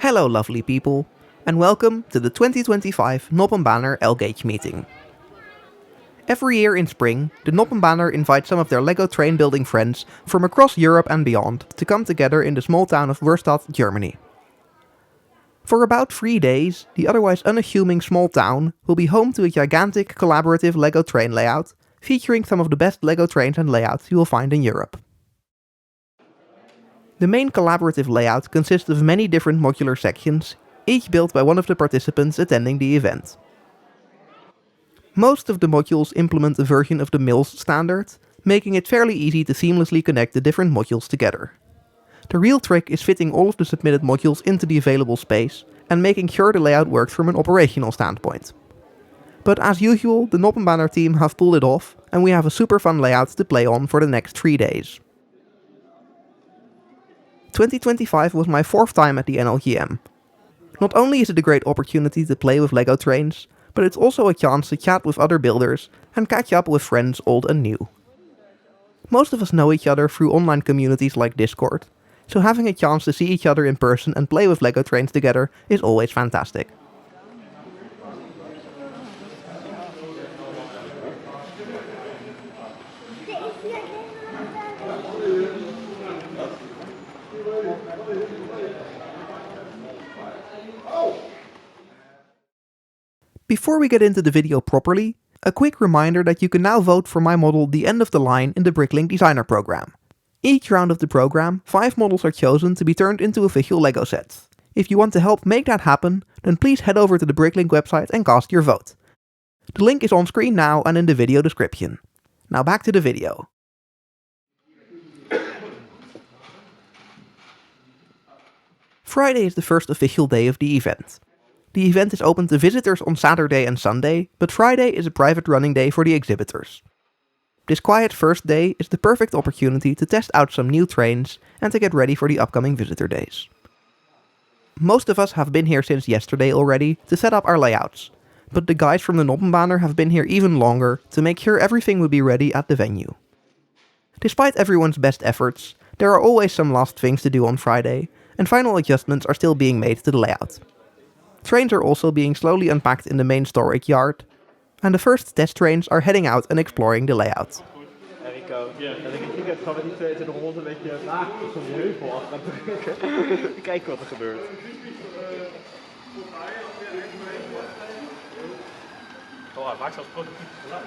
Hello lovely people, and welcome to the 2025 Noppenbahner L-Gauge Meeting. Every year in spring, the Noppenbahner invites some of their LEGO train building friends from across Europe and beyond to come together in the small town of Wurstadt, Germany. For about 3 days, the otherwise unassuming small town will be home to a gigantic collaborative LEGO train layout, featuring some of the best LEGO trains and layouts you will find in Europe. The main collaborative layout consists of many different modular sections, each built by one of the participants attending the event. Most of the modules implement a version of the Mills standard, making it fairly easy to seamlessly connect the different modules together. The real trick is fitting all of the submitted modules into the available space and making sure the layout works from an operational standpoint. But as usual, the Noppenbahner team have pulled it off, and we have a super fun layout to play on for the next 3 days. 2025 was my 4th time at the NLGM. Not only is it a great opportunity to play with LEGO trains, but it's also a chance to chat with other builders and catch up with friends old and new. Most of us know each other through online communities like Discord, so having a chance to see each other in person and play with LEGO trains together is always fantastic. Before we get into the video properly, a quick reminder that you can now vote for my model The End of the Line in the Bricklink Designer Program. Each round of the program, 5 models are chosen to be turned into official LEGO sets. If you want to help make that happen, then please head over to the Bricklink website and cast your vote. The link is on screen now and in the video description. Now back to the video. Friday is the first official day of the event. The event is open to visitors on Saturday and Sunday, but Friday is a private running day for the exhibitors. This quiet first day is the perfect opportunity to test out some new trains and to get ready for the upcoming visitor days. Most of us have been here since yesterday already to set up our layouts, but the guys from the Noppenbahner have been here even longer to make sure everything would be ready at the venue. Despite everyone's best efforts, there are always some last things to do on Friday, and final adjustments are still being made to the layout. Trains are also being slowly unpacked in the main storage yard, and the first test trains are heading out and exploring the layout. Enrico, ik ga met die twee in de ronde een beetje van die heuvel af gaan drukken. Kijk wat er gebeurt. Oh, hij maakt zelfs productief geluid.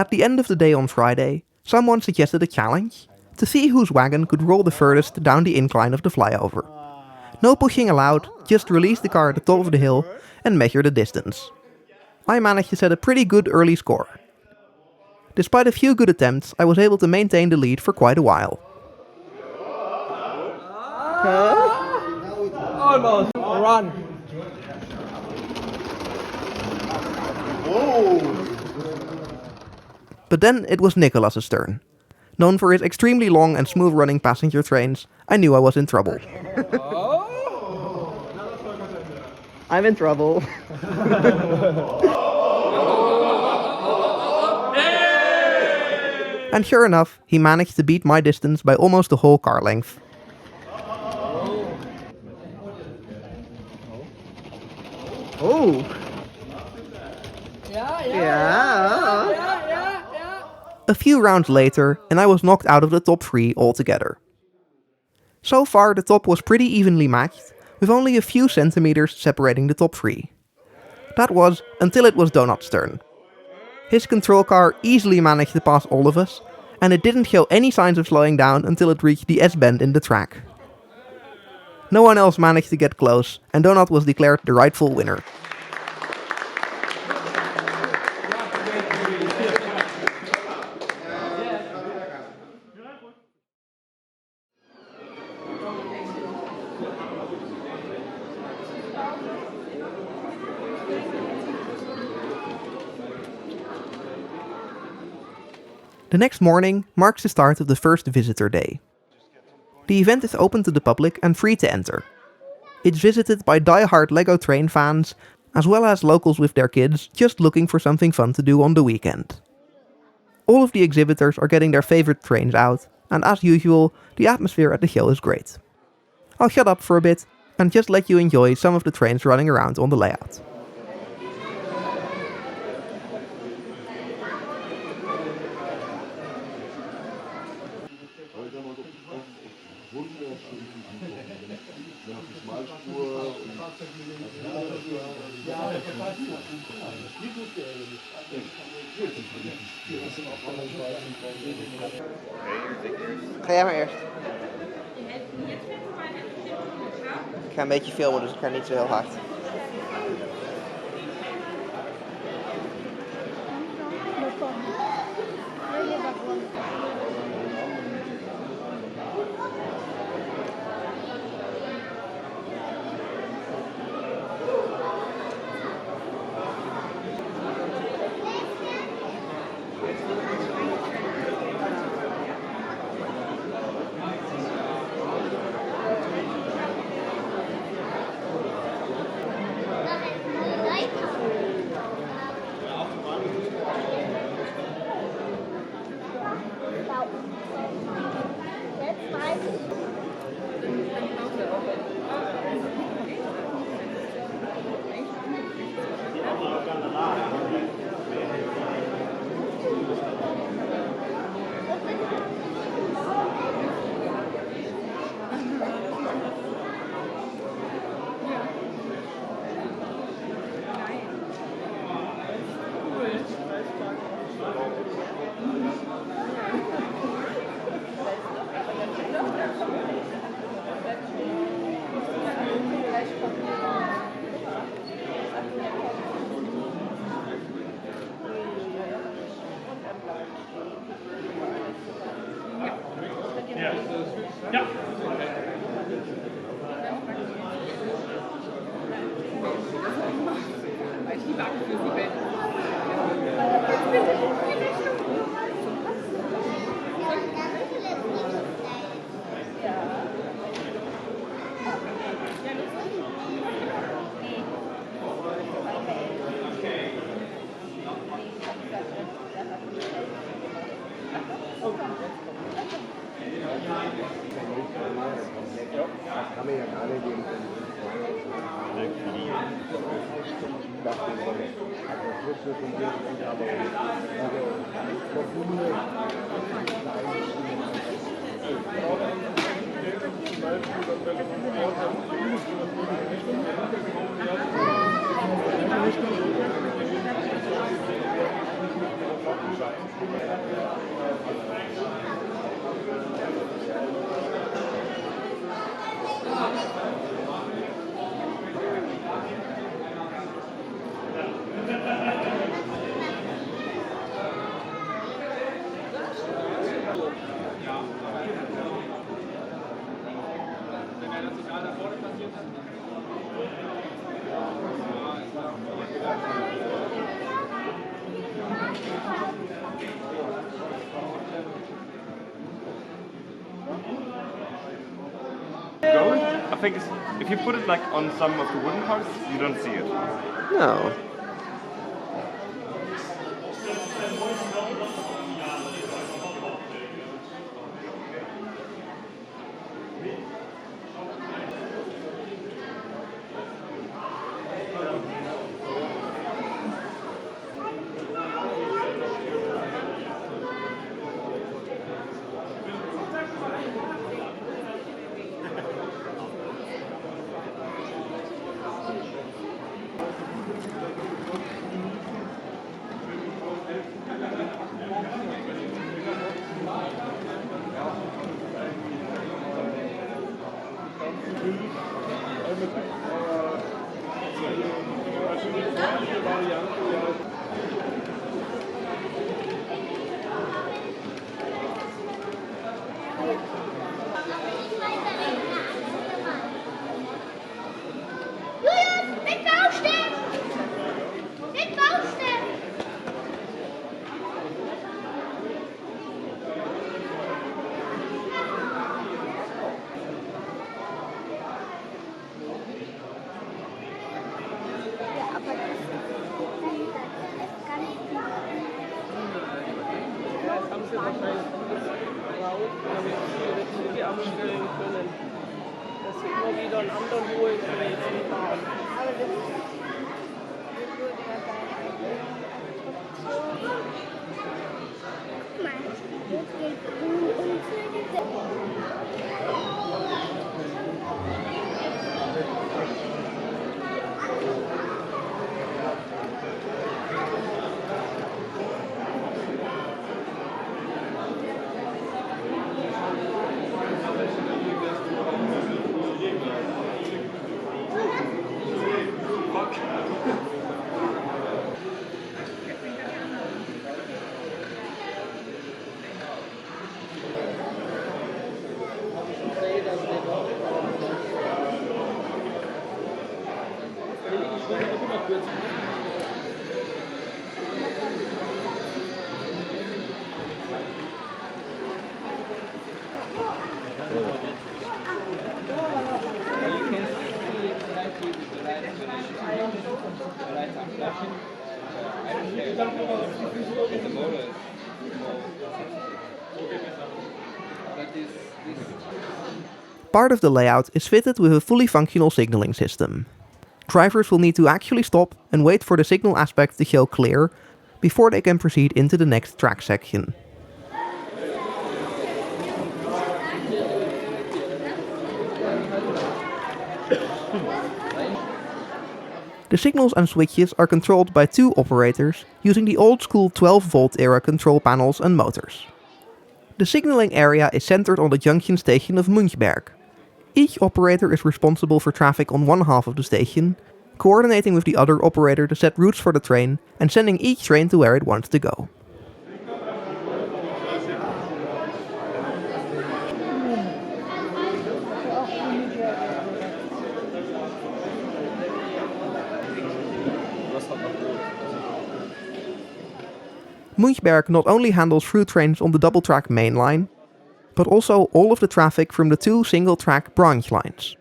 At the end of the day on Friday, someone suggested a challenge to see whose wagon could roll the furthest down the incline of the flyover. No pushing allowed, just release the car at the top of the hill and measure the distance. I managed to set a pretty good early score. Despite a few good attempts, I was able to maintain the lead for quite a while. Almost run. But then it was Nicolas' turn. Known for his extremely long and smooth running passenger trains, I knew I was in trouble. I'm in trouble. And sure enough, he managed to beat my distance by almost a whole car length. Oh. Yeah. A few rounds later, and I was knocked out of the top 3 altogether. So far, the top was pretty evenly matched, with only a few centimeters separating the top 3. That was until it was Donut's turn. His control car easily managed to pass all of us, and it didn't show any signs of slowing down until it reached the S-bend in the track. No one else managed to get close, and Donut was declared the rightful winner. The next morning marks the start of the first visitor day. The event is open to the public and free to enter. It's visited by die-hard LEGO train fans, as well as locals with their kids just looking for something fun to do on the weekend. All of the exhibitors are getting their favorite trains out, and as usual, the atmosphere at the show is great. I'll shut up for a bit and just let you enjoy some of the trains running around on the layout. Ga jij maar eerst. Ik ga een beetje filmen, dus ik ga niet zo heel hard. Ja. Gold, I think if you put it like on some of the wooden parts, you don't see it. No. Part of the layout is fitted with a fully functional signaling system. Drivers will need to actually stop and wait for the signal aspect to show clear before they can proceed into the next track section. The signals and switches are controlled by two operators using the old school 12-volt era control panels and motors. The signaling area is centered on the junction station of Münchberg. Each operator is responsible for traffic on one half of the station, coordinating with the other operator to set routes for the train and sending each train to where it wants to go. Münchberg not only handles through trains on the double-track main line, but also all of the traffic from the two single-track branch lines.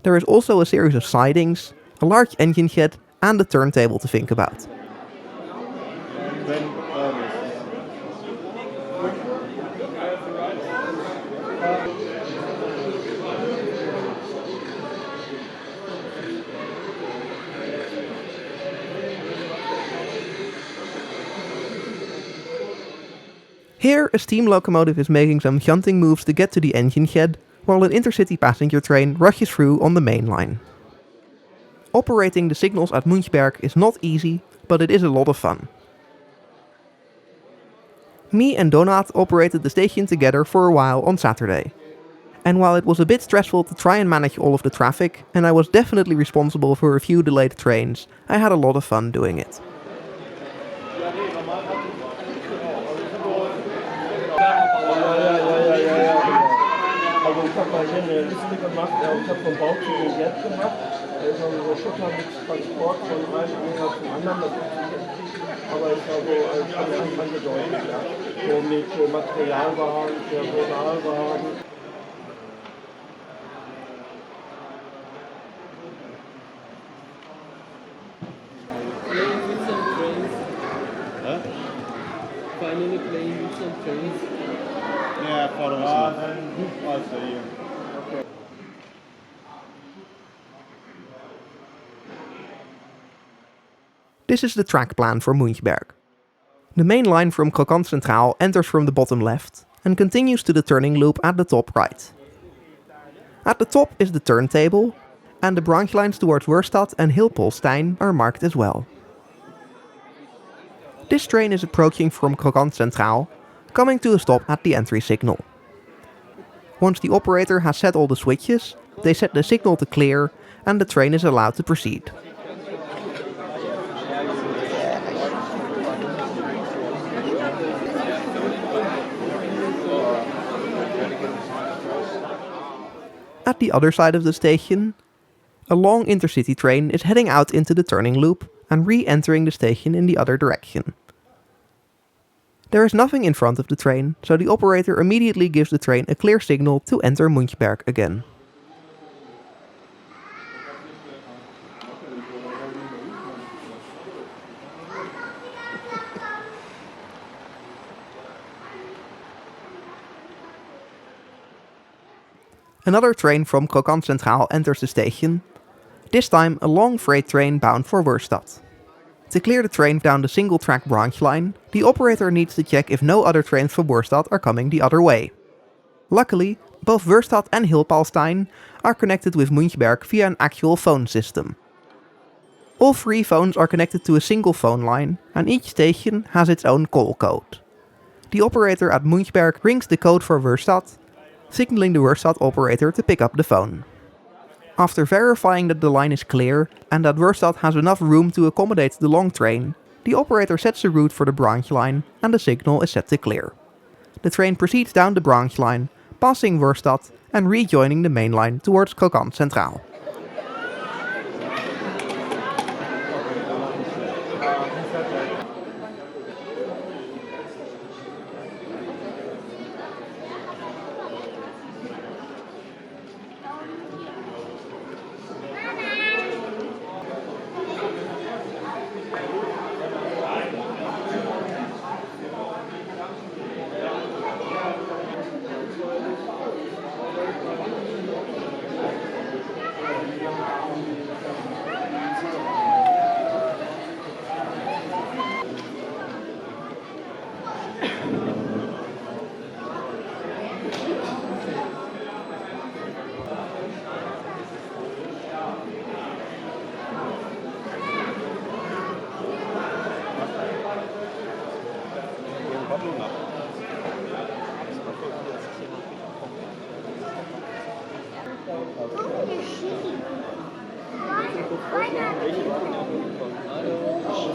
There is also a series of sidings, a large engine shed, and a turntable to think about. Here, a steam locomotive is making some shunting moves to get to the engine shed, while an intercity passenger train rushes through on the main line. Operating the signals at Münchberg is not easy, but it is a lot of fun. Me and Donat operated the station together for a while on Saturday. And while it was a bit stressful to try and manage all of the traffic, and I was definitely responsible for a few delayed trains, I had a lot of fun doing it. Ich habe mal hier eine Liste gemacht, ich habe vom Bau zu den Wert gemacht. Da ist also so Schutter mit Transport von einem Anhänger zum anderen. Das ist aber ist also schon angedeutet. Ja. So mit Materialwaren, Personalwaren. Finally playing with some trains. Ja, for the then also hier. Okay. This is the track plan for Münchberg. The main line from Kokand Centraal enters from the bottom left and continues to the turning loop at the top right. At the top is the turntable, and the branch lines towards Wurstad and Hilpolstein are marked as well. This train is approaching from Kokand Centraal, coming to a stop at the entry signal. Once the operator has set all the switches, they set the signal to clear and the train is allowed to proceed. At the other side of the station, a long intercity train is heading out into the turning loop and re-entering the station in the other direction. There is nothing in front of the train, so the operator immediately gives the train a clear signal to enter Münchberg again. Another train from Kokand Centraal enters the station, this time a long freight train bound for Wurstad. To clear the train down the single-track branch line, the operator needs to check if no other trains from Wurstad are coming the other way. Luckily, both Wurstad and Hilpolstein are connected with Münchberg via an actual phone system. All three phones are connected to a single phone line, and each station has its own call code. The operator at Münchberg rings the code for Wurstad, signaling the Wurstad operator to pick up the phone. After verifying that the line is clear and that Wurstad has enough room to accommodate the long train, the operator sets the route for the branch line and the signal is set to clear. The train proceeds down the branch line, passing Wurstad and rejoining the main line towards Kokand Centraal.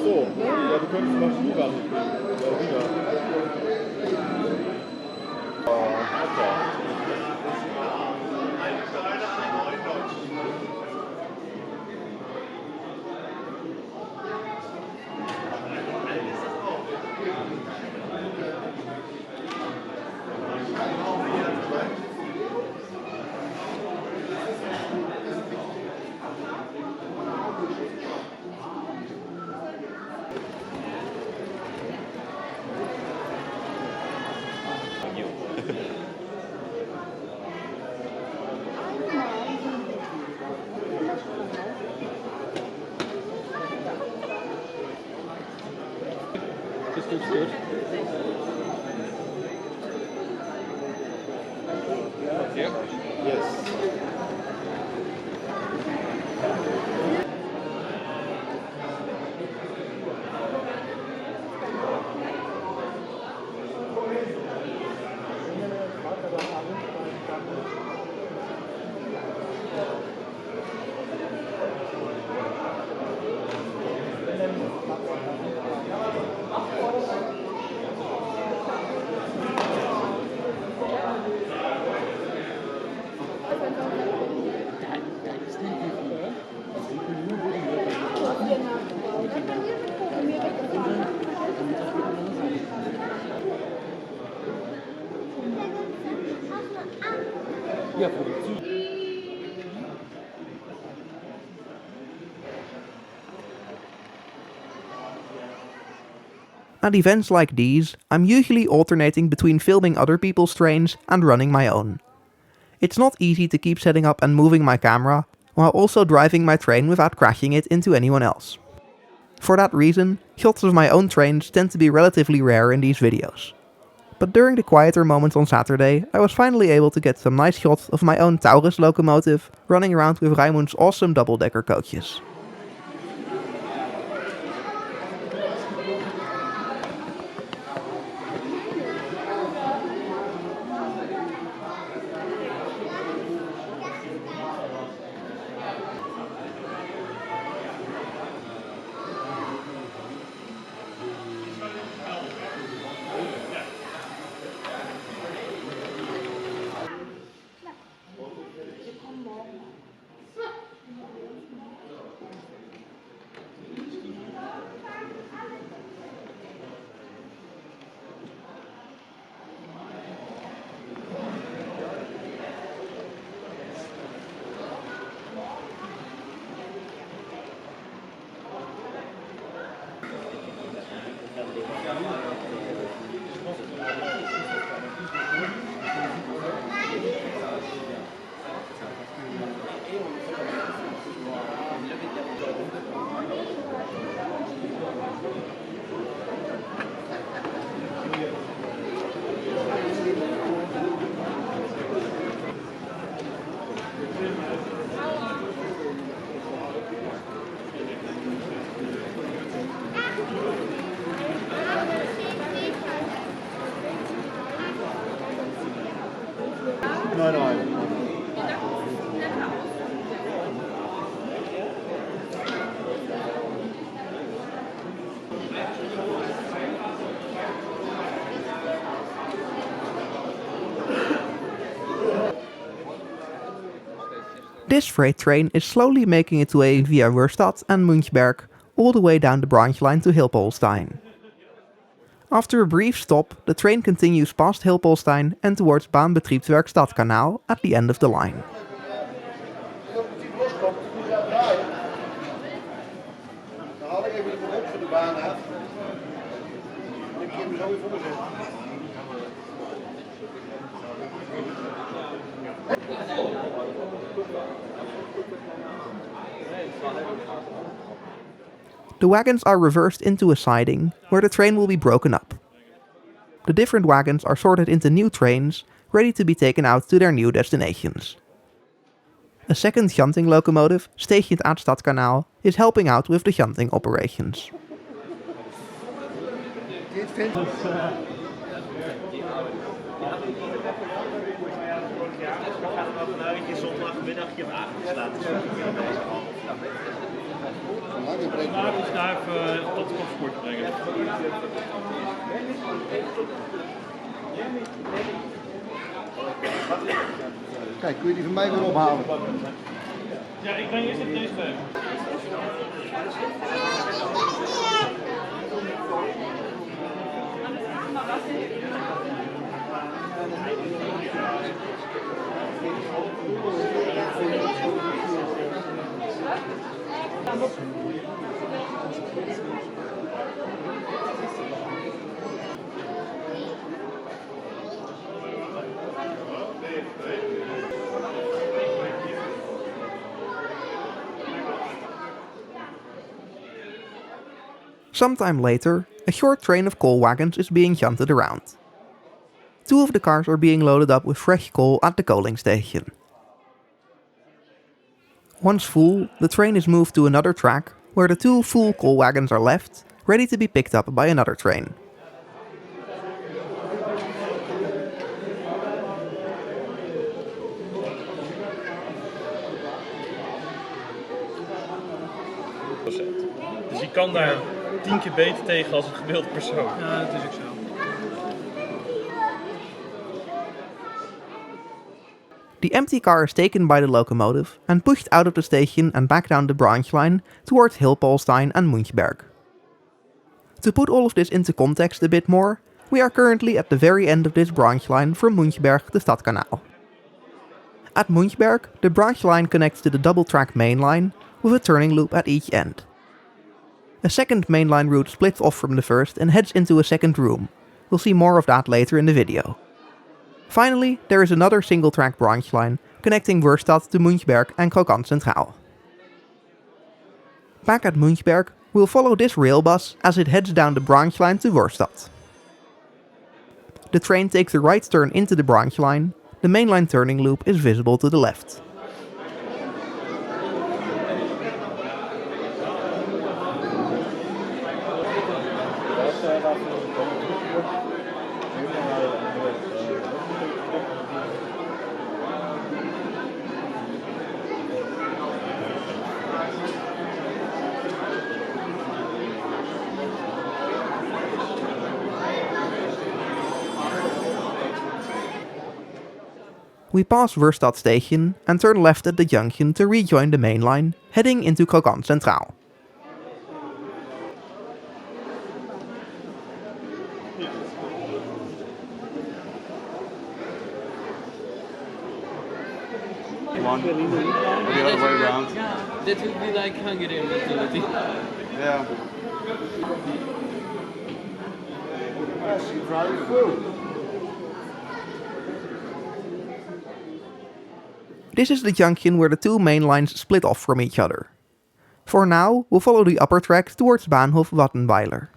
So, ja, du könntest mal Ski ran. Ja, wieder. This looks good. Yes. Ja, für die Züge. At events like these, I'm usually alternating between filming other people's trains and running my own. It's not easy to keep setting up and moving my camera, while also driving my train without crashing it into anyone else. For that reason, shots of my own trains tend to be relatively rare in these videos. But during the quieter moments on Saturday, I was finally able to get some nice shots of my own Taurus locomotive running around with Raimund's awesome double-decker coaches. This freight train is slowly making its way via Wurstad and Münchberg all the way down the branch line to Hilpolstein. After a brief stop, the train continues past Hilpolstein and towards Bahnbetriebswerk Stadskanaal at the end of the line. The wagons are reversed into a siding, where the train will be broken up. The different wagons are sorted into new trains, ready to be taken out to their new destinations. A second shunting locomotive, stationed at Stadskanaal, is helping out with the shunting operations. Vanavond daar even tot transport brengen. Kijk, kun je die van mij weer ophalen? Ja, ik breng eerst op deze weg. Sometime later, a short train of coal wagons is being shunted around. 2 of the cars are being loaded up with fresh coal at the coaling station. Once full, the train is moved to another track, where the 2 full coal wagons are left, ready to be picked up by another train. Dus je kan daar 10 keer beter tegen als een gemiddelde persoon. Ja, dat is ook zo. The empty car is taken by the locomotive and pushed out of the station and back down the branch line towards Hilpolstein and Münchberg. To put all of this into context a bit more, we are currently at the very end of this branch line from Münchberg to Stadskanaal. At Münchberg, the branch line connects to the double-track main line with a turning loop at each end. A second mainline route splits off from the first and heads into a second room. We'll see more of that later in the video. Finally, there is another single-track branch line connecting Wörstadt to Münchberg and Krokan Centraal. Back at Münchberg, we'll follow this rail bus as it heads down the branch line to Wörstadt. The train takes a right turn into the branch line. The mainline turning loop is visible to the left. We pass Wörstadt station and turn left at the junction to rejoin the main line, heading into Krokan Centraal. One. Or the other way around. That would be like Hungarian mentality. Yeah. Drive through. This is the junction where the two main lines split off from each other. For now, we'll follow the upper track towards Bahnhof Wattenweiler.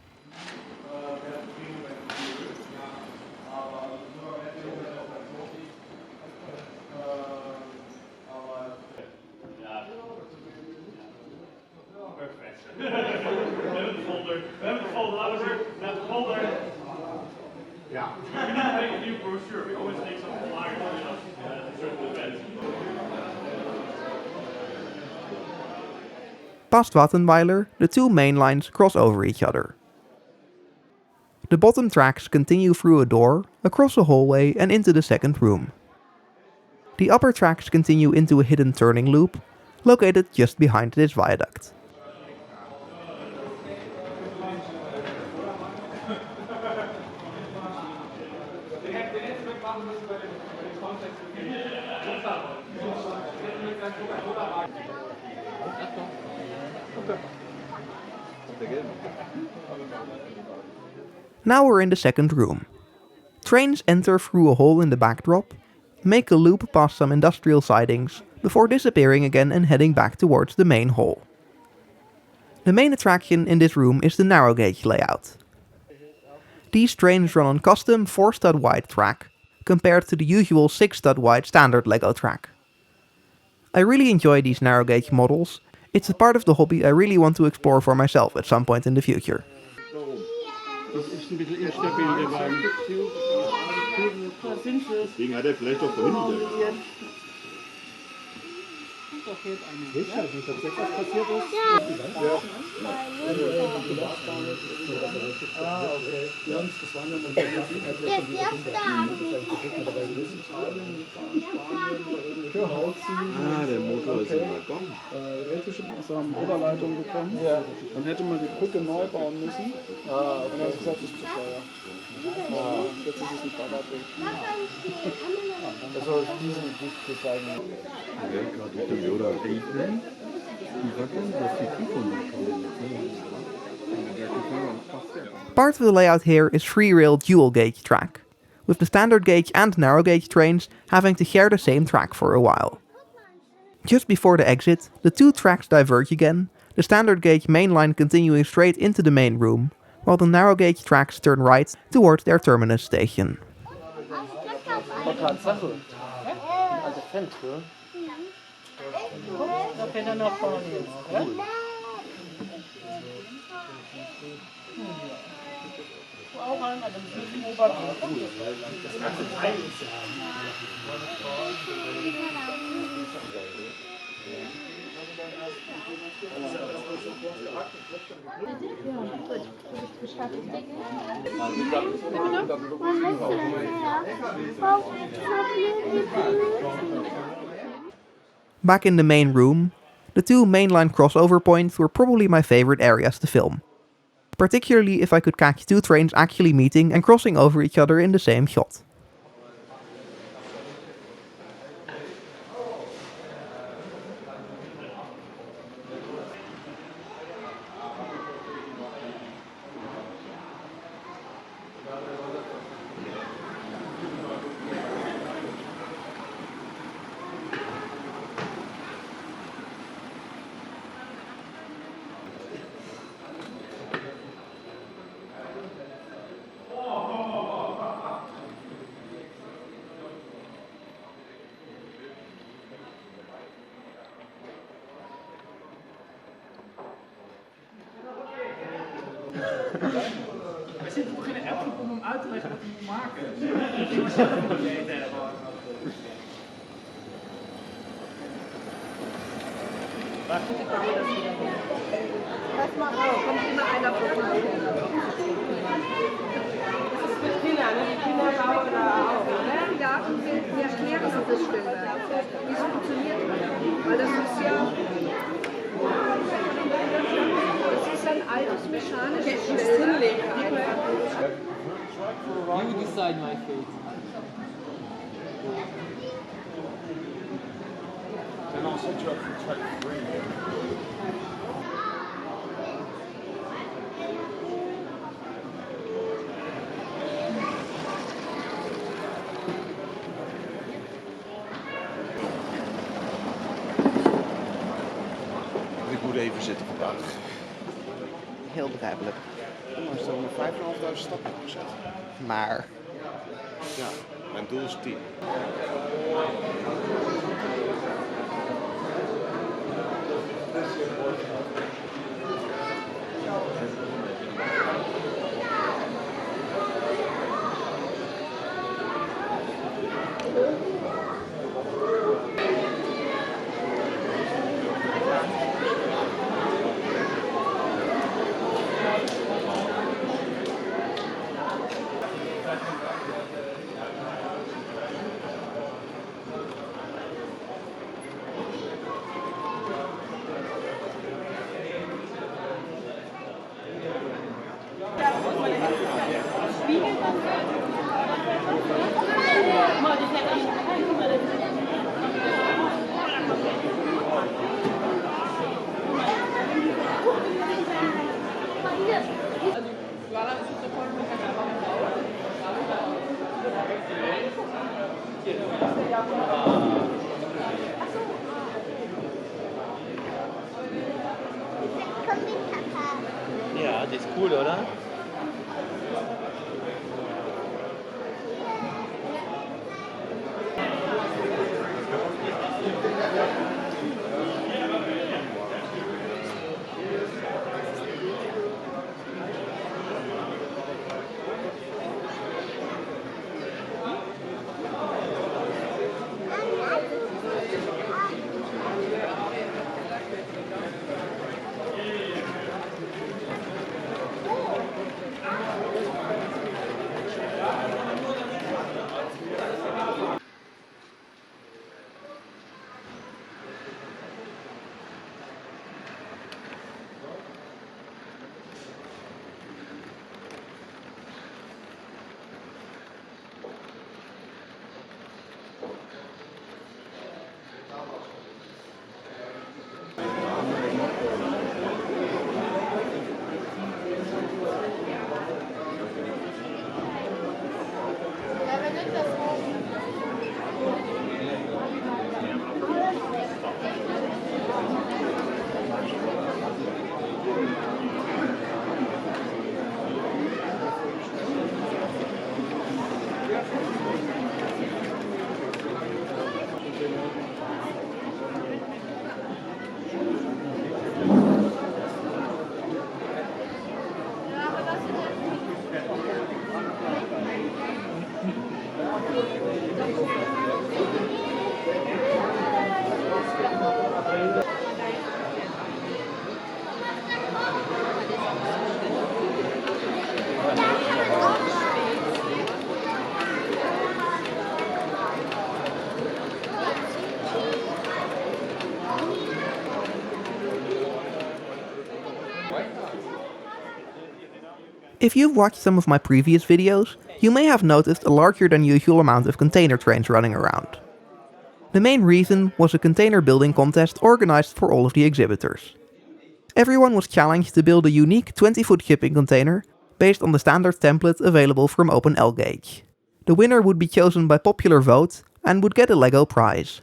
Past Wattenweiler, the two main lines cross over each other. The bottom tracks continue through a door, across a hallway and into the second room. The upper tracks continue into a hidden turning loop, located just behind this viaduct. Now we're in the second room. Trains enter through a hole in the backdrop, make a loop past some industrial sidings, before disappearing again and heading back towards the main hall. The main attraction in this room is the narrow gauge layout. These trains run on custom 4-stud wide track, compared to the usual 6-stud wide standard Lego track. I really enjoy these narrow gauge models. It's a part of the hobby I really want to explore for myself at some point in the future. Das ist ein bisschen instabil, der Wagen. Deswegen hat er vielleicht auch verhindert. Ich weiß halt nicht, ob jetzt was passiert ist. Ah, okay. Ja, das waren ja mal Der Motor ist im Waggon. Elektrische haben Oberleitung bekommen. Ja. Dann hätte man die Brücke neu bauen müssen. Und dann hat gesagt, das ist zu teuer. Jetzt ist es nicht Fahrradweg. Also diesen Weg zu zeigen. Part of the layout here is 3-rail dual gauge track, with the standard gauge and narrow gauge trains having to share the same track for a while. Just before the exit, the two tracks diverge again, the standard gauge main line continuing straight into the main room, while the narrow gauge tracks turn right towards their terminus station. Back in the main room, the two mainline crossover points were probably my favorite areas to film. Particularly if I could catch two trains actually meeting and crossing over each other in the same shot. We zitten toch in een appgroep om hem uit te leggen wat hij moet maken. Ik was zelf niet weten. Das mal auch, kommt immer einer vorbei. Das ist mit Kindern, ne? Die Kinder bauen da auch. Ne? Ja, und wir erklären uns das Stelle, wie es funktioniert. Weil das ist ja... Das ist ein altes mechanisches Stelle. You decide my fate. And I'll set you up for type 3. Ik moet even zitten vandaag. Heel begrijpelijk. Maar is dan 5.500 stappen gezet. Maar Ja, mijn doel is 10. Ja, die ist cool, oder? If you've watched some of my previous videos, you may have noticed a larger than usual amount of container trains running around. The main reason was a container building contest organized for all of the exhibitors. Everyone was challenged to build a unique 20-foot shipping container based on the standard template available from Open L-Gauge. The winner would be chosen by popular vote and would get a Lego prize.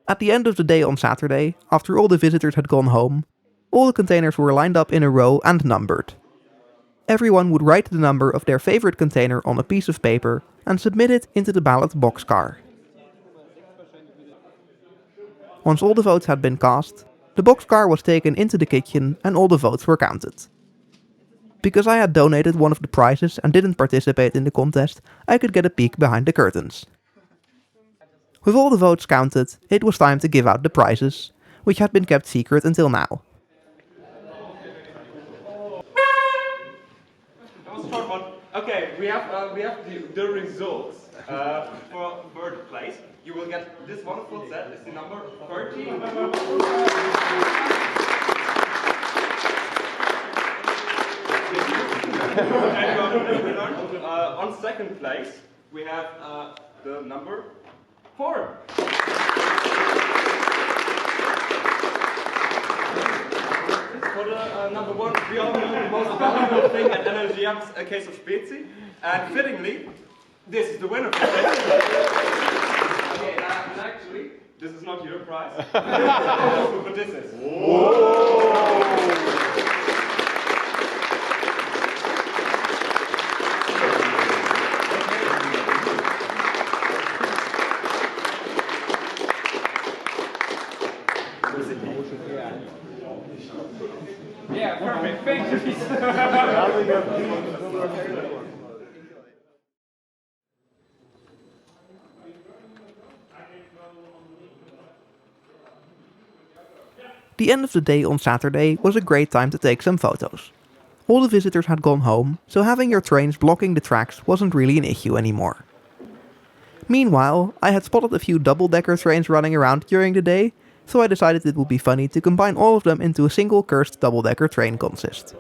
At the end of the day on Saturday, after all the visitors had gone home, all the containers were lined up in a row and numbered. Everyone would write the number of their favorite container on a piece of paper and submit it into the ballot boxcar. Once all the votes had been cast, the boxcar was taken into the kitchen and all the votes were counted. Because I had donated one of the prizes and didn't participate in the contest, I could get a peek behind the curtains. With all the votes counted, it was time to give out the prizes, which had been kept secret until now. Okay, we have the results for third place. You will get this wonderful set. It's the number 30. On second place, we have the number 4. For the number 1, we all know the most valuable thing at NLGM is a case of Spezi. And fittingly, this is the winner for this. Okay, and actually, this is not your prize. But this is. Yeah, perfect. Thank you. The end of the day on Saturday was a great time to take some photos. All the visitors had gone home, so having your trains blocking the tracks wasn't really an issue anymore. Meanwhile, I had spotted a few double-decker trains running around during the day, so I decided it would be funny to combine all of them into a single cursed double-decker train consist.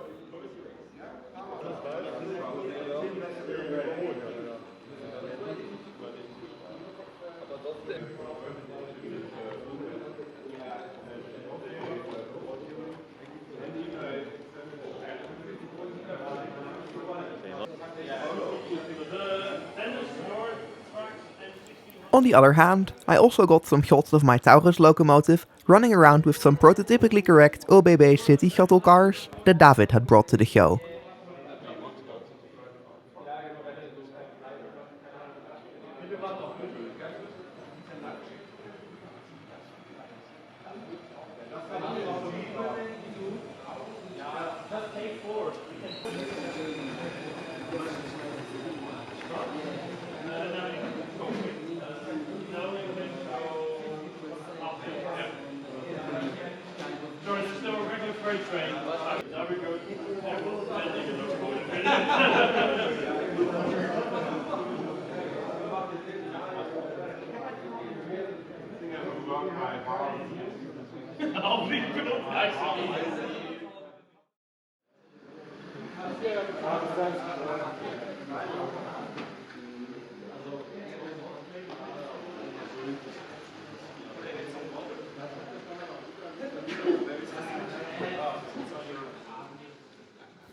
On the other hand, I also got some shots of my Taurus locomotive running around with some prototypically correct ÖBB city shuttle cars that David had brought to the show.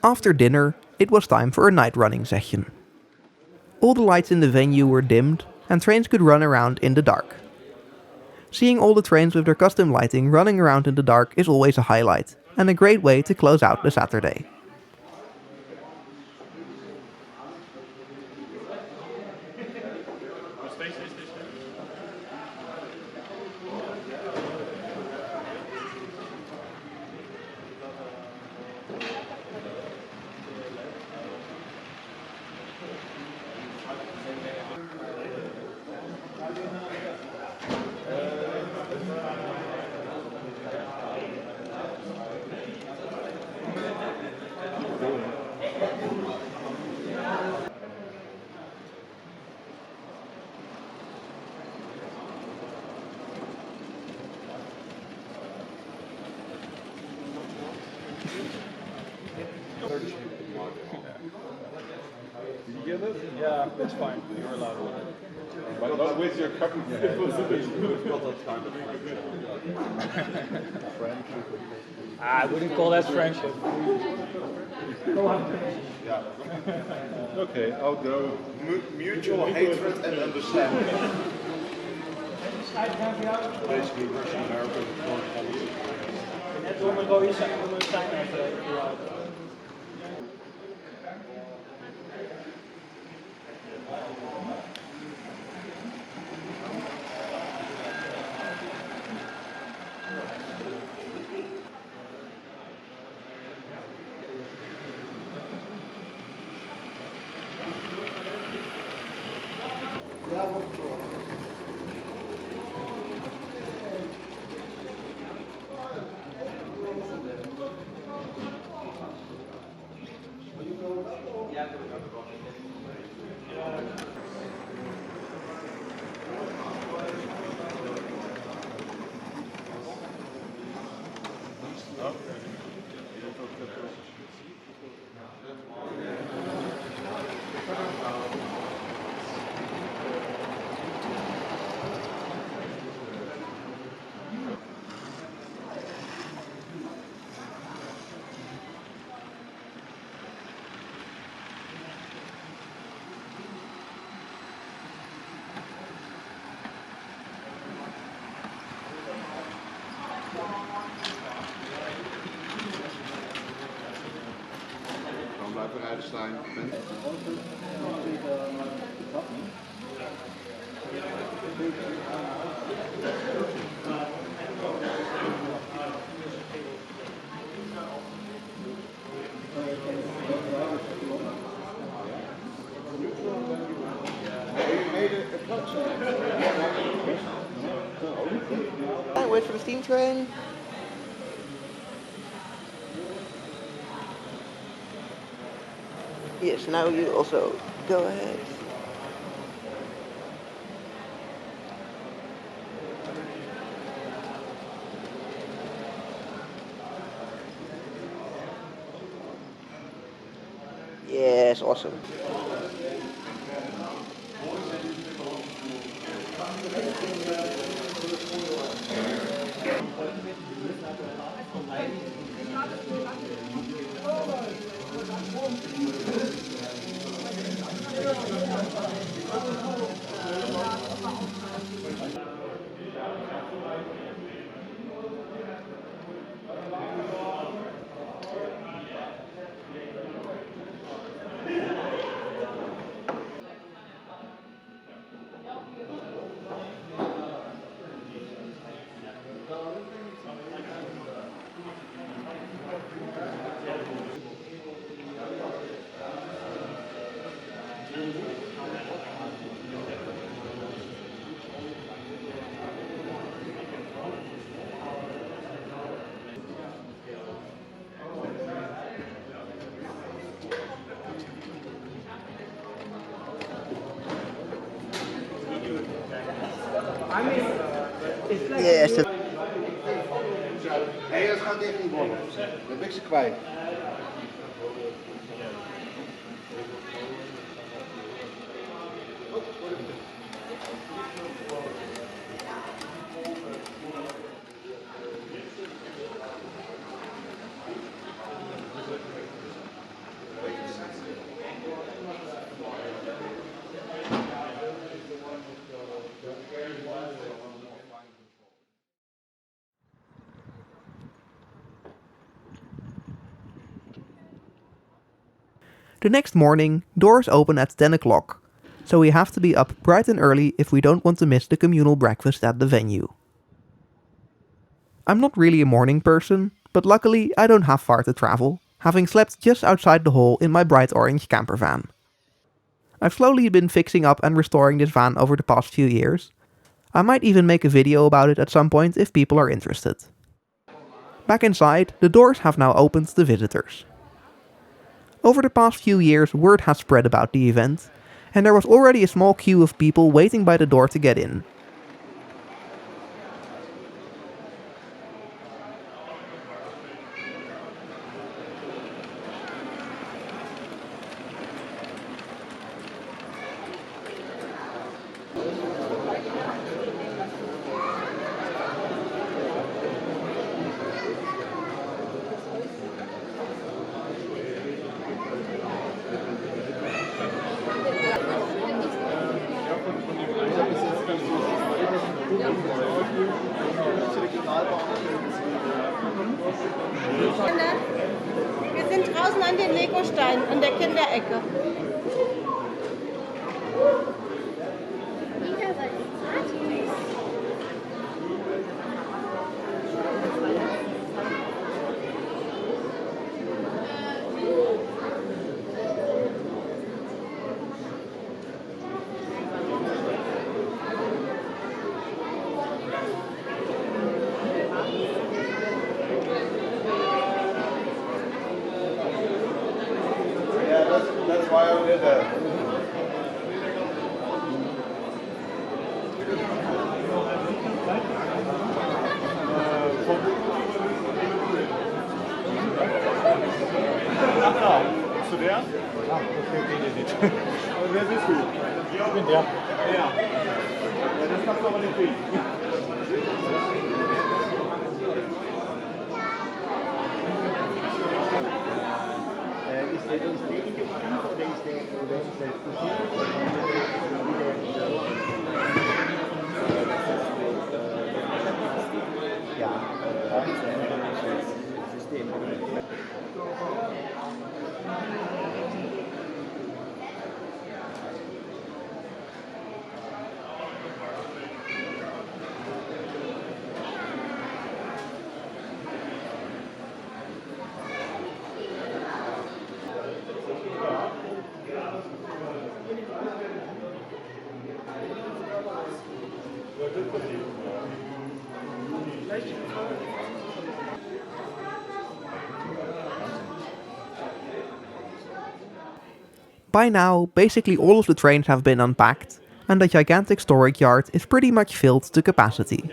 After dinner, it was time for a night running session. All the lights in the venue were dimmed and trains could run around in the dark. Seeing all the trains with their custom lighting running around in the dark is always a highlight, and a great way to close out the Saturday. Yeah, that's fine. You're allowed. But not with your cup in your hand. I wouldn't call that friendship. Yeah. Okay, I'll go. Mutual hatred and understanding. Basically, Russian American. Net om een rode zijn even. Stijn. Wait for the steam train. Yes, now you also go ahead. Yes, awesome. Yes. Nee, dat gaat echt niet worden. Dan ben ik ze kwijt. The next morning, doors open at 10 o'clock, so we have to be up bright and early if we don't want to miss the communal breakfast at the venue. I'm not really a morning person, but luckily I don't have far to travel, having slept just outside the hall in my bright orange camper van. I've slowly been fixing up and restoring this van over the past few years. I might even make a video about it at some point if people are interested. Back inside, the doors have now opened to visitors. Over the past few years, word has spread about the event, and there was already a small queue of people waiting by the door to get in. Wir sind draußen an den Legosteinen, an der Kinderecke. That's why I did that. Zu der? Ah, okay, geht nicht. Aber wer bist du? Ich bin der. Ja. Das kannst du aber nicht kriegen. Ist der individuell oder ist der ja, das ist ein System. By now, basically all of the trains have been unpacked, and the gigantic storage yard is pretty much filled to capacity.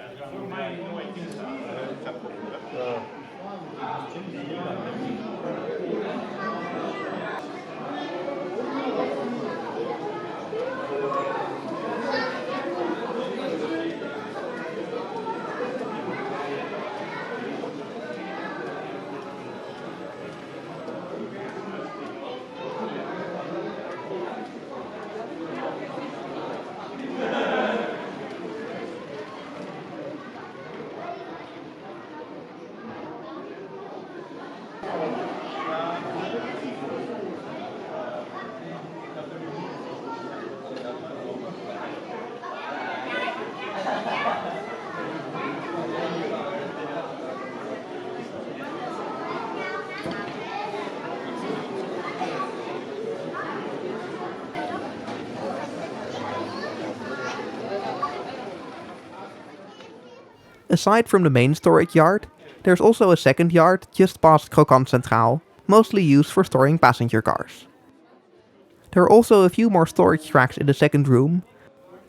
Aside from the main storage yard, there's also a second yard just past Krokant Centraal, mostly used for storing passenger cars. There are also a few more storage tracks in the second room,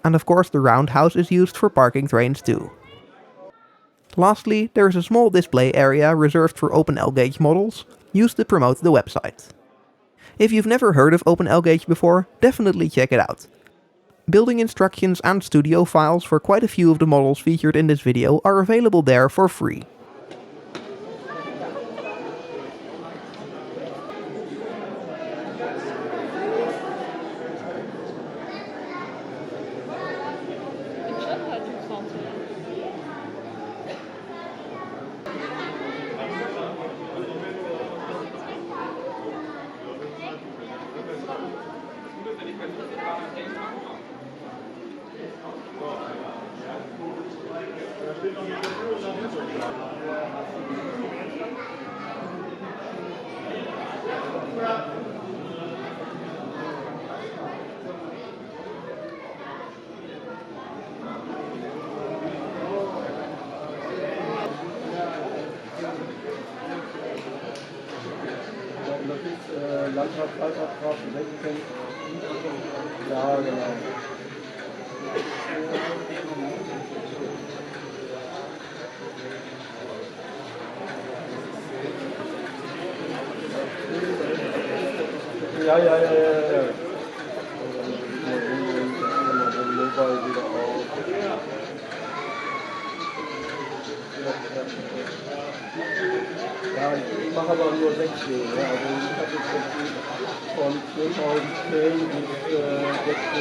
and of course the roundhouse is used for parking trains too. Lastly, there is a small display area reserved for Open L-Gauge models, used to promote the website. If you've never heard of Open L-Gauge before, definitely check it out. Building instructions and studio files for quite a few of the models featured in this video are available there for free. Landratstraße 16. Ja, genau. Ja. Ja, ich mache aber nur 6 Wege. Also ich habe jetzt von 2010 bis jetzt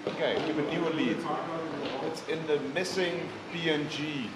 Okay, give a new lead. It's in the missing PNG.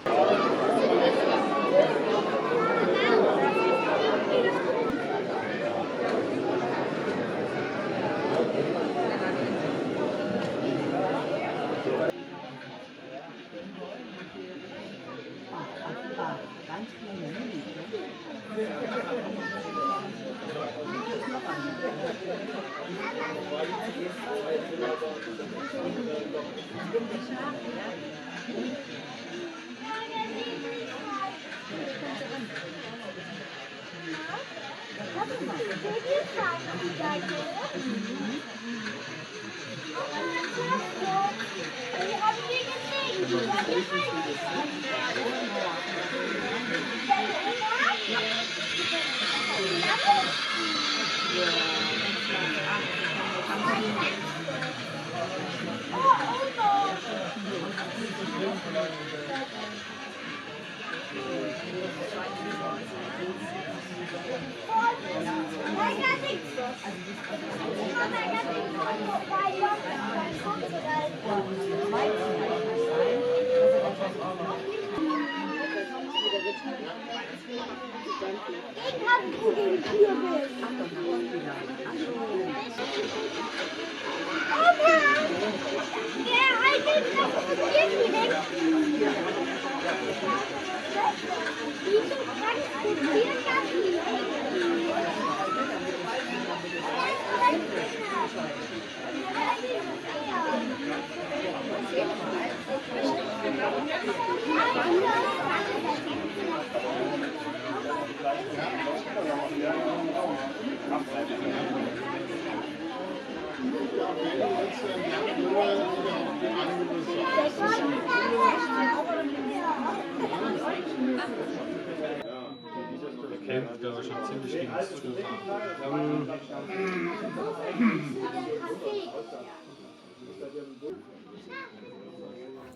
Okay, da war schon ziemlich viel zu tun.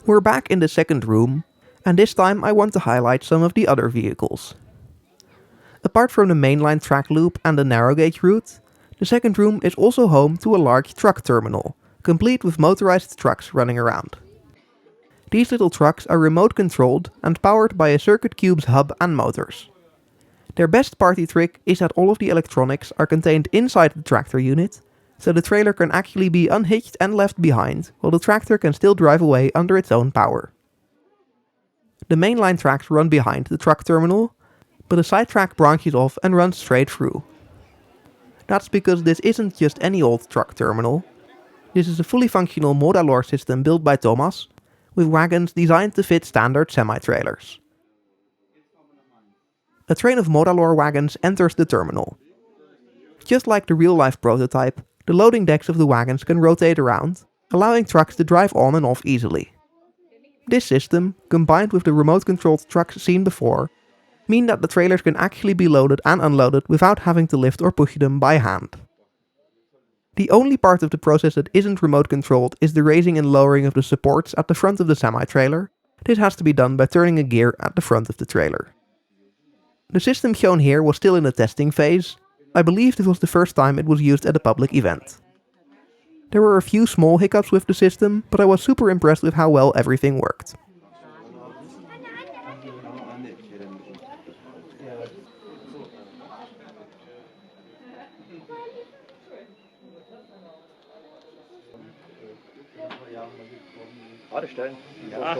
We're back in the second room, and this time I want to highlight some of the other vehicles. Apart from the mainline track loop and the narrow gauge route, the second room is also home to a large truck terminal, complete with motorized trucks running around. These little trucks are remote controlled and powered by a Circuit Cube's hub and motors. Their best party trick is that all of the electronics are contained inside the tractor unit, so the trailer can actually be unhitched and left behind, while the tractor can still drive away under its own power. The mainline tracks run behind the truck terminal, but a side track branches off and runs straight through. That's because this isn't just any old truck terminal. This is a fully functional Modalor system built by Tamas, with wagons designed to fit standard semi-trailers. A train of Modalor wagons enters the terminal. Just like the real-life prototype, the loading decks of the wagons can rotate around, allowing trucks to drive on and off easily. This system, combined with the remote-controlled trucks seen before, mean that the trailers can actually be loaded and unloaded without having to lift or push them by hand. The only part of the process that isn't remote-controlled is the raising and lowering of the supports at the front of the semi-trailer. This has to be done by turning a gear at the front of the trailer. The system shown here was still in the testing phase. I believe this was the first time it was used at a public event. There were a few small hiccups with the system, but I was super impressed with how well everything worked. Gerade stellen. Ja.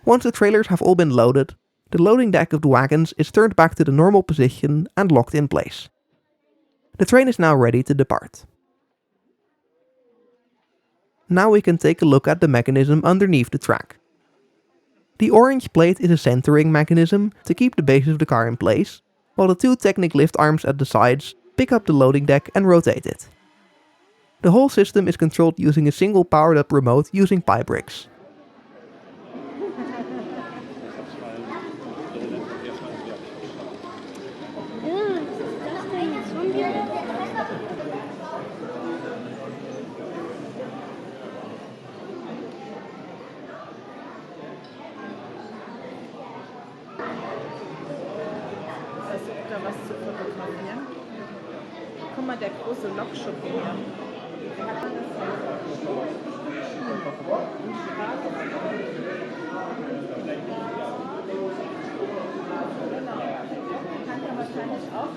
Once the trailers have all been loaded, the loading deck of the wagons is turned back to the normal position and locked in place. The train is now ready to depart. Now we can take a look at the mechanism underneath the track. The orange plate is a centering mechanism to keep the base of the car in place, while the two Technic lift arms at the sides pick up the loading deck and rotate it. The whole system is controlled using a single powered up remote using pipe rigs. guck mal, der große Lokschuppen hier. Kann ja wahrscheinlich auch.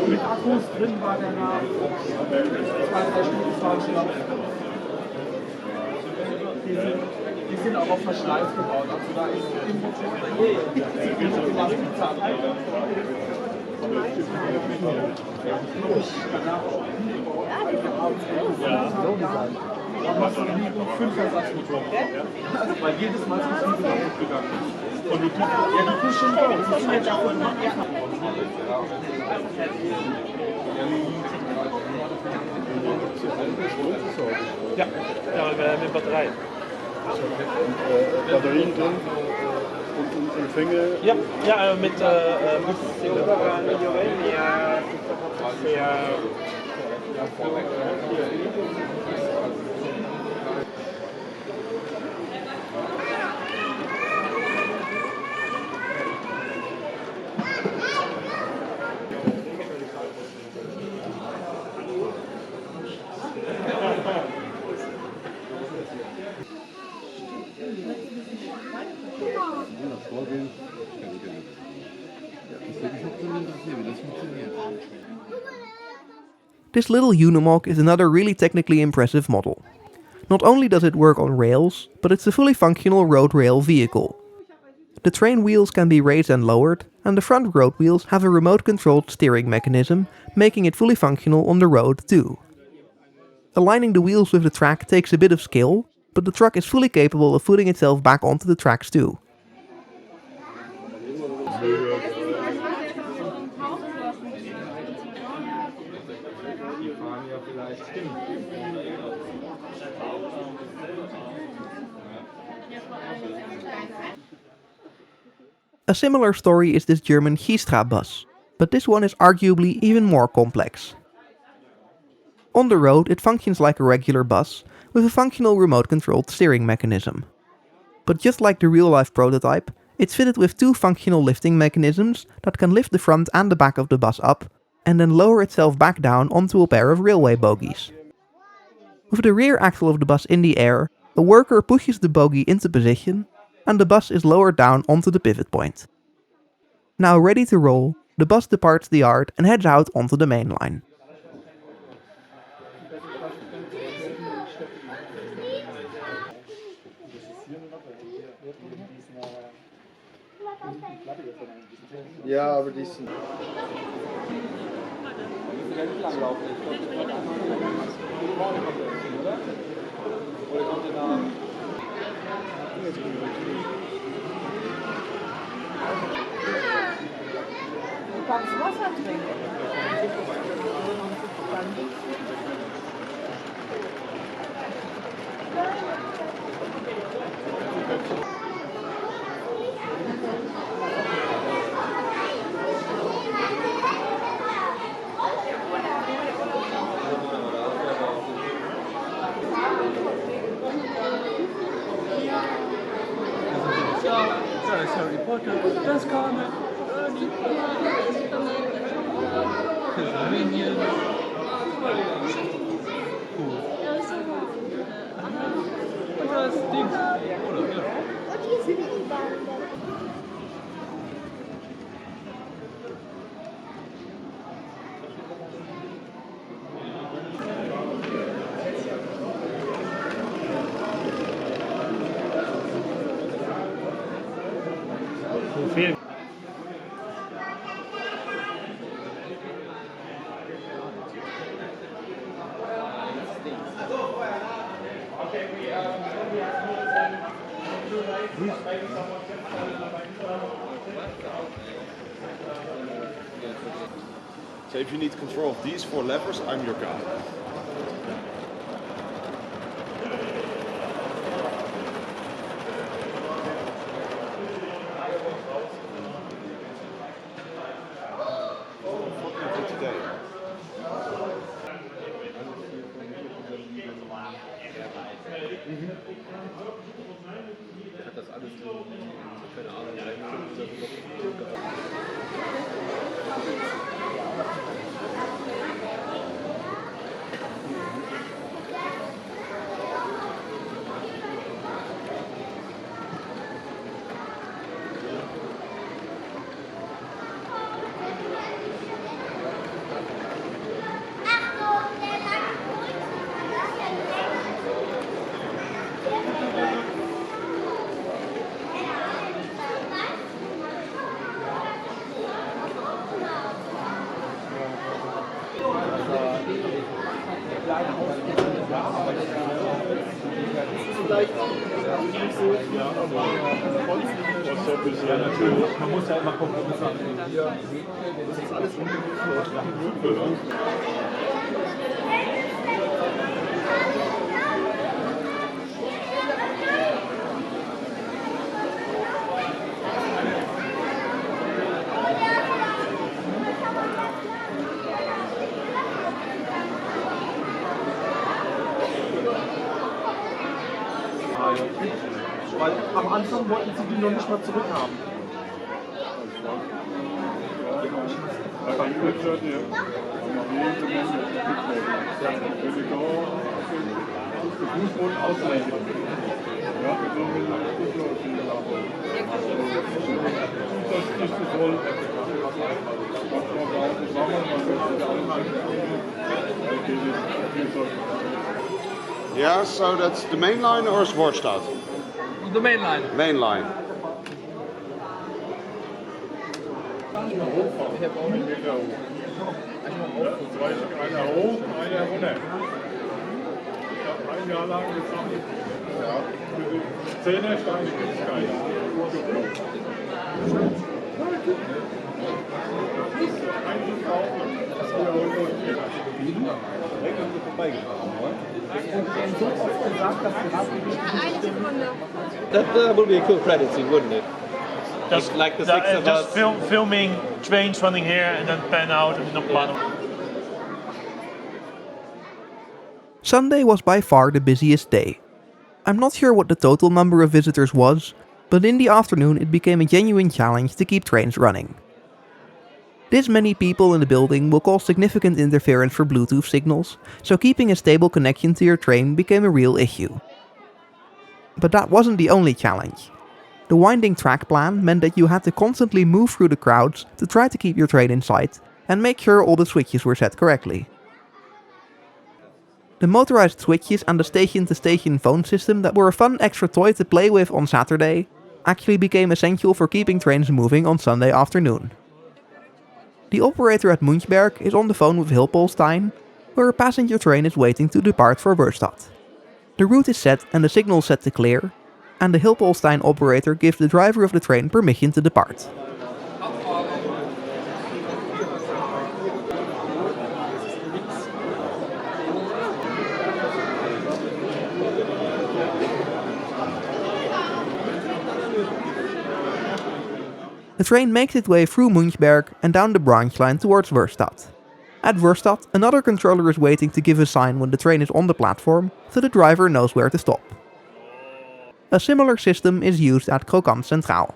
Mit Akkus drin war der nach 2-3 Stunden fahren schon am Ende. Die sind auch auf Verschleiß gebaut, also da ist im Motor was bezahlt. Da liegen 5 Ersatzmotoren. Weil jedes Mal ist es kaputt gegangen. Und die pushen doch. Das ist jetzt auch Ja, mit Batterei. Batterien drin und Empfänge? Ja, mit This little Unimog is another really technically impressive model. Not only does it work on rails, but it's a fully functional road rail vehicle. The train wheels can be raised and lowered, and the front road wheels have a remote-controlled steering mechanism, making it fully functional on the road too. Aligning the wheels with the track takes a bit of skill, but the truck is fully capable of putting itself back onto the tracks too. A similar story is this German Gistra bus, but this one is arguably even more complex. On the road it functions like a regular bus, with a functional remote-controlled steering mechanism. But just like the real-life prototype, it's fitted with 2 functional lifting mechanisms that can lift the front and the back of the bus up, and then lower itself back down onto a pair of railway bogies. With the rear axle of the bus in the air, a worker pushes the bogie into position, and the bus is lowered down onto the pivot point. Now ready to roll, the bus departs the yard and heads out onto the main line. Ja, aber die sind... Du kannst Wasser trinken. So if you need control of these 4 levers, I'm your guy. Ja, natürlich. Man muss ja immer Kompromisse angehen. Das ist alles unglücklich. Weil am Anfang wollten sie die noch nicht mal zurückhaben. Yeah, so that's the main line or Zwartstad? The main line. Main line. Einer hoch und einer runter. Ich habe ein Jahr lang gesammelt. Ja, für die 10er Steine gibt es keine. Eigentlich auch. Das war vorbeigefahren, So oft gesagt, dass Eine Sekunde. That would be a cool credit scene, wouldn't it? Just like the 6 of just us. filming trains running here and then pan out and Noppenbahner. Sunday was by far the busiest day. I'm not sure what the total number of visitors was, but in the afternoon it became a genuine challenge to keep trains running. This many people in the building will cause significant interference for Bluetooth signals, so keeping a stable connection to your train became a real issue. But that wasn't the only challenge. The winding track plan meant that you had to constantly move through the crowds to try to keep your train in sight and make sure all the switches were set correctly. The motorized switches and the station-to-station phone system that were a fun extra toy to play with on Saturday actually became essential for keeping trains moving on Sunday afternoon. The operator at Münchberg is on the phone with Stijn, where a passenger train is waiting to depart for Werstadt. The route is set and the signal set to clear, and the Stijn operator gives the driver of the train permission to depart. The train makes its way through Münchberg and down the branch line towards Werstadt. At Werstadt, another controller is waiting to give a sign when the train is on the platform, so the driver knows where to stop. A similar system is used at Krokant Centraal.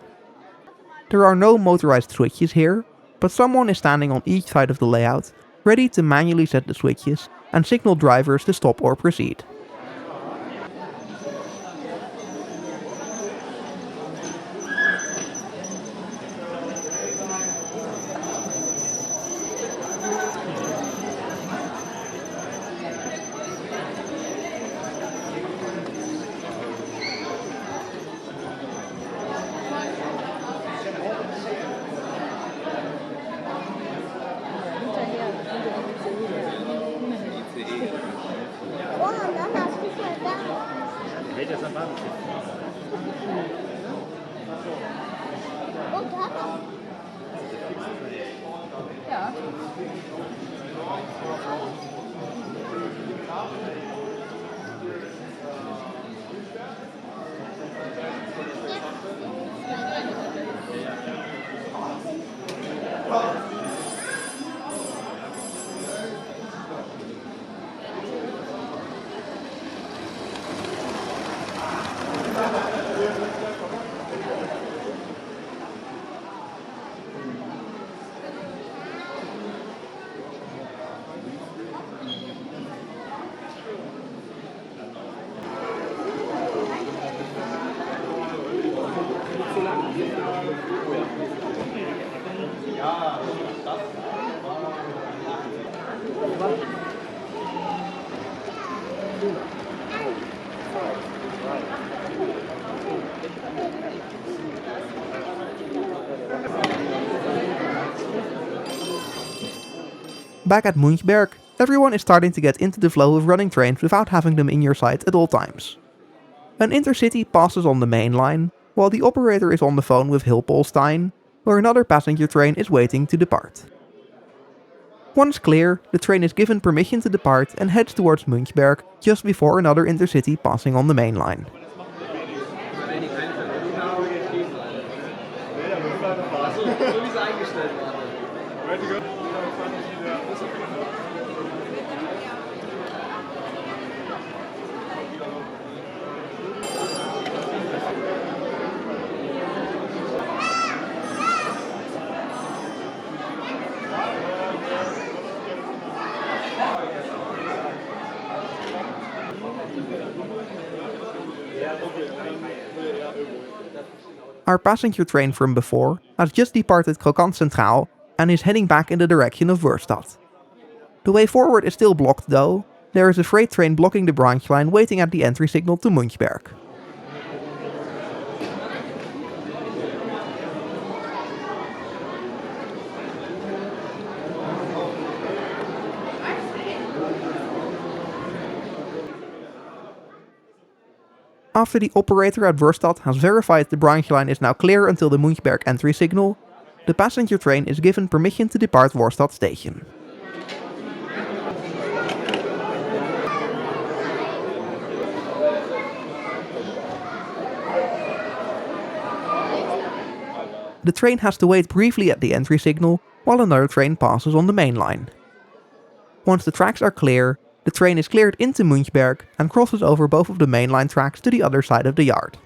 There are no motorized switches here, but someone is standing on each side of the layout, ready to manually set the switches and signal drivers to stop or proceed. Back at Münchberg, everyone is starting to get into the flow of running trains without having them in your sight at all times. An intercity passes on the main line, while the operator is on the phone with Hilpolstein, where another passenger train is waiting to depart. Once clear, the train is given permission to depart and heads towards Münchberg just before another intercity passing on the main line. Our passenger train from before has just departed Krokant Centraal and is heading back in the direction of Wörstadt. The way forward is still blocked though. There is a freight train blocking the branch line waiting at the entry signal to Münchberg. After the operator at Wörstadt has verified the branch line is now clear until the Münchberg entry signal, the passenger train is given permission to depart Wörstadt station. The train has to wait briefly at the entry signal while another train passes on the main line. Once the tracks are clear, the train is cleared into Münchberg and crosses over both of the mainline tracks to the other side of the yard.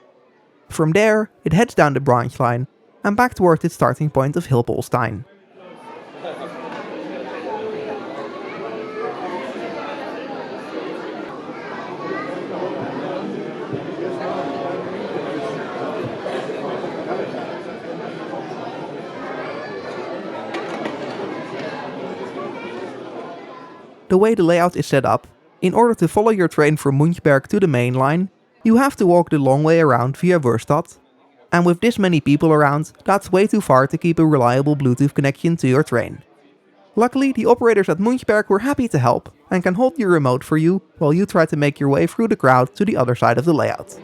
From there, it heads down the branch line and back towards its starting point of Hilpolstein. The way the layout is set up, in order to follow your train from Münchberg to the main line, you have to walk the long way around via Wörstadt, and with this many people around, that's way too far to keep a reliable Bluetooth connection to your train. Luckily, the operators at Münchberg were happy to help, and can hold your remote for you while you try to make your way through the crowd to the other side of the layout.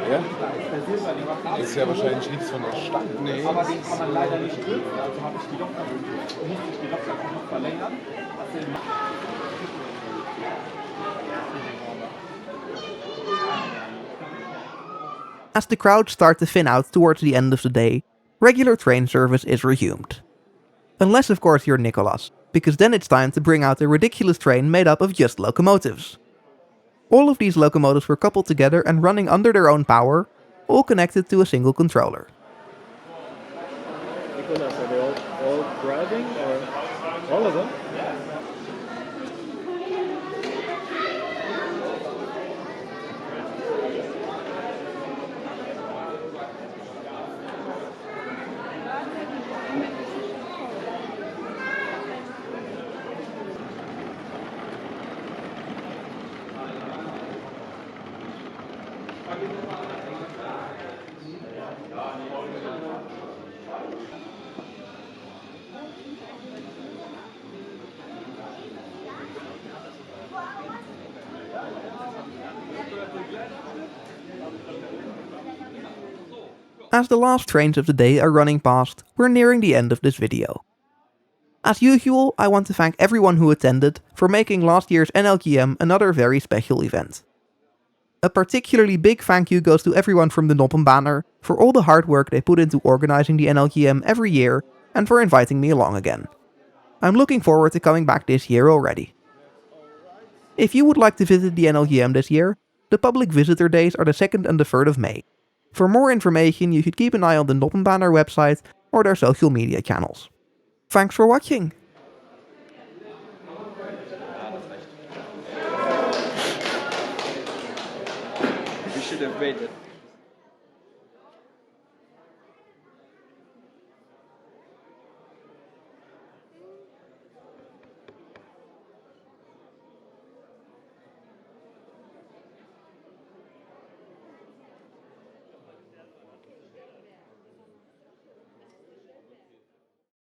Ja? Das ist ja wahrscheinlich nichts von der Stadt. Nee. Aber den kann man leider nicht drücken, also habe ich die Lok noch verlängern. As the crowds start to thin out towards the end of the day, regular train service is resumed. Unless of course you're Nicolas, because then it's time to bring out the ridiculous train made up of just locomotives. All of these locomotives were coupled together and running under their own power, all connected to a single controller. Nicolas, are they all driving or all of them? As the last trains of the day are running past, we're nearing the end of this video. As usual, I want to thank everyone who attended for making last year's NLGM another very special event. A particularly big thank you goes to everyone from the Noppenbahner for all the hard work they put into organizing the NLGM every year and for inviting me along again. I'm looking forward to coming back this year already. If you would like to visit the NLGM this year, the public visitor days are the 2nd and the 3rd of May. For more information, you should keep an eye on the Noppenbahner website or their social media channels. Thanks for watching! We should have waited.